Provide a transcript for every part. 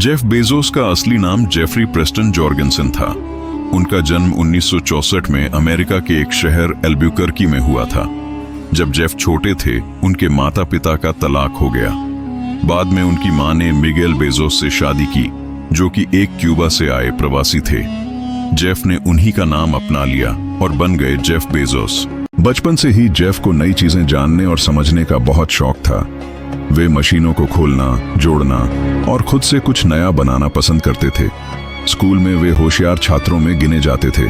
Jeff Bezos का असली नाम जेफरी प्रेस्टन जॉर्गेनसन था। उनका जन्म 1964 में अमेरिका के एक शहर एल्ब्यूकर्की में हुआ था। जब जेफ छोटे थे, उनके माता पिता का तलाक हो गया। बाद में उनकी मां ने मिगेल बेजोस से शादी की, जो कि एक क्यूबा से आए प्रवासी थे। जेफ ने उन्हीं का नाम अपना लिया और बन गए जेफ बेजोस। बचपन से ही जेफ को नई चीजें जानने और समझने का बहुत शौक था। वे मशीनों को खोलना, जोड़ना और खुद से कुछ नया बनाना पसंद करते थे। स्कूल में वे होशियार छात्रों में गिने जाते थे।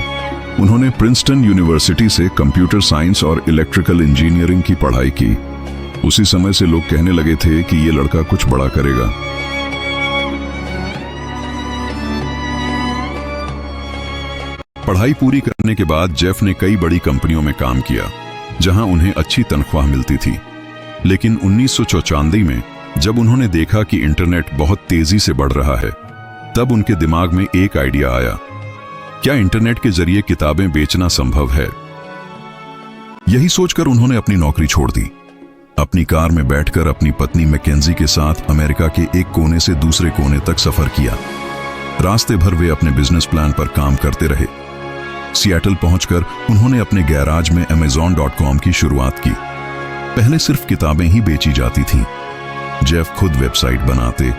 उन्होंने प्रिंसटन यूनिवर्सिटी से कंप्यूटर साइंस और इलेक्ट्रिकल इंजीनियरिंग की पढ़ाई की। उसी समय से लोग कहने लगे थे कि ये लड़का कुछ बड़ा करेगा। पढ़ाई पूरी करने के बाद जेफ ने कई बड़ी कंपनियों में काम किया, जहां उन्हें अच्छी तनख्वाह मिलती थी। लेकिन 1994 में जब उन्होंने देखा कि इंटरनेट बहुत तेजी से बढ़ रहा है, तब उनके दिमाग में एक आइडिया आया। क्या इंटरनेट के जरिए किताबें बेचना संभव है? यही सोचकर उन्होंने अपनी नौकरी छोड़ दी। अपनी कार में बैठकर अपनी पत्नी मैकेंजी के साथ अमेरिका के एक कोने से दूसरे कोने तक सफर किया। रास्ते भर वे अपने बिजनेस प्लान पर काम करते रहे। सिएटल पहुंचकर उन्होंने अपने गैराज में Amazon.com की शुरुआत की। पहले सिर्फ किताबें ही बेची जाती थीं। जेफ खुद वेबसाइट बनाते,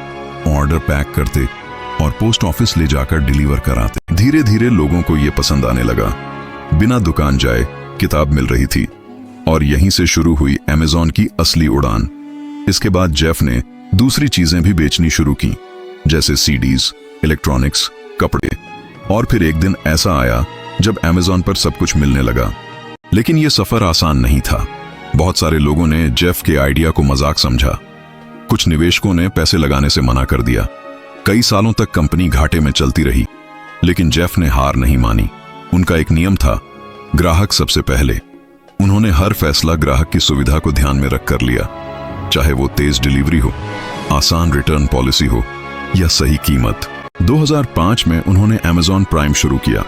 ऑर्डर पैक करते और पोस्ट ऑफिस ले जाकर डिलीवर कराते। धीरे धीरे लोगों को यह पसंद आने लगा। बिना दुकान जाए किताब मिल रही थी और यहीं से शुरू हुई Amazon की असली उड़ान। इसके बाद जेफ ने दूसरी चीजें भी बेचनी शुरू की, जैसे सीडीज, इलेक्ट्रॉनिक्स, कपड़े। और फिर एक दिन ऐसा आया जब Amazon पर सब कुछ मिलने लगा। लेकिन यह सफर आसान नहीं था। बहुत सारे लोगों ने जेफ के आइडिया को मजाक समझा। कुछ निवेशकों ने पैसे लगाने से मना कर दिया। कई सालों तक कंपनी घाटे में चलती रही, लेकिन जेफ ने हार नहीं मानी। उनका एक नियम था, ग्राहक सबसे पहले। उन्होंने हर फैसला ग्राहक की सुविधा को ध्यान में रखकर लिया, चाहे वो तेज डिलीवरी हो, आसान रिटर्न पॉलिसी हो या सही कीमत। 2005 में उन्होंने Amazon प्राइम शुरू किया।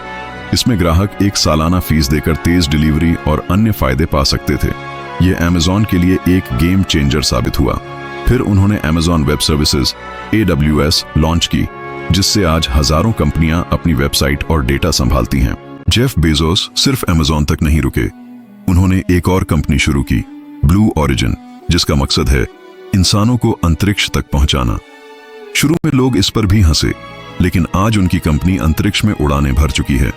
इसमें ग्राहक एक सालाना फीस देकर तेज डिलीवरी और अन्य फायदे पा सकते थे। यह Amazon के लिए एक गेम चेंजर साबित हुआ। फिर उन्होंने Amazon web services AWS launch की, जिससे आज हजारों कंपनियां अपनी वेबसाइट और डेटा संभालती हैं। जेफ बेजोस सिर्फ Amazon तक नहीं रुके। उन्होंने एक और कंपनी शुरू की, ब्लू ओरिजिन, जिसका मकसद है इंसानों को अंतरिक्ष तक पहुंचाना। शुरू में लोग इस पर भी हंसे, लेकिन आज उनकी कंपनी अंतरिक्ष में उड़ानें भर चुकी है।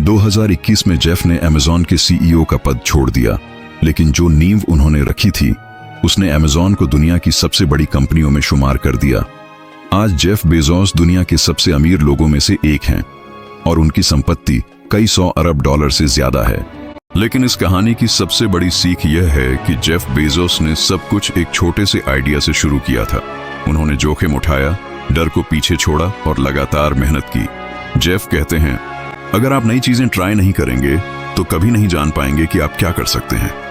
2021 में जेफ ने Amazon के CEO का पद छोड़ दिया, लेकिन जो नींव उन्होंने रखी थी, उसने Amazon को दुनिया की सबसे बड़ी कंपनियों में शुमार कर दिया। आज जेफ बेजोस दुनिया के सबसे अमीर लोगों में से एक हैं और उनकी संपत्ति कई $100 अरब से ज्यादा है। लेकिन इस कहानी की सबसे बड़ी सीख यह है कि जेफ बेजोस ने सब कुछ एक छोटे से आइडिया से शुरू किया था। उन्होंने जोखिम उठाया, डर को पीछे छोड़ा और लगातार मेहनत की। जेफ कहते हैं, अगर आप नई चीजें ट्राई नहीं करेंगे तो कभी नहीं जान पाएंगे कि आप क्या कर सकते हैं।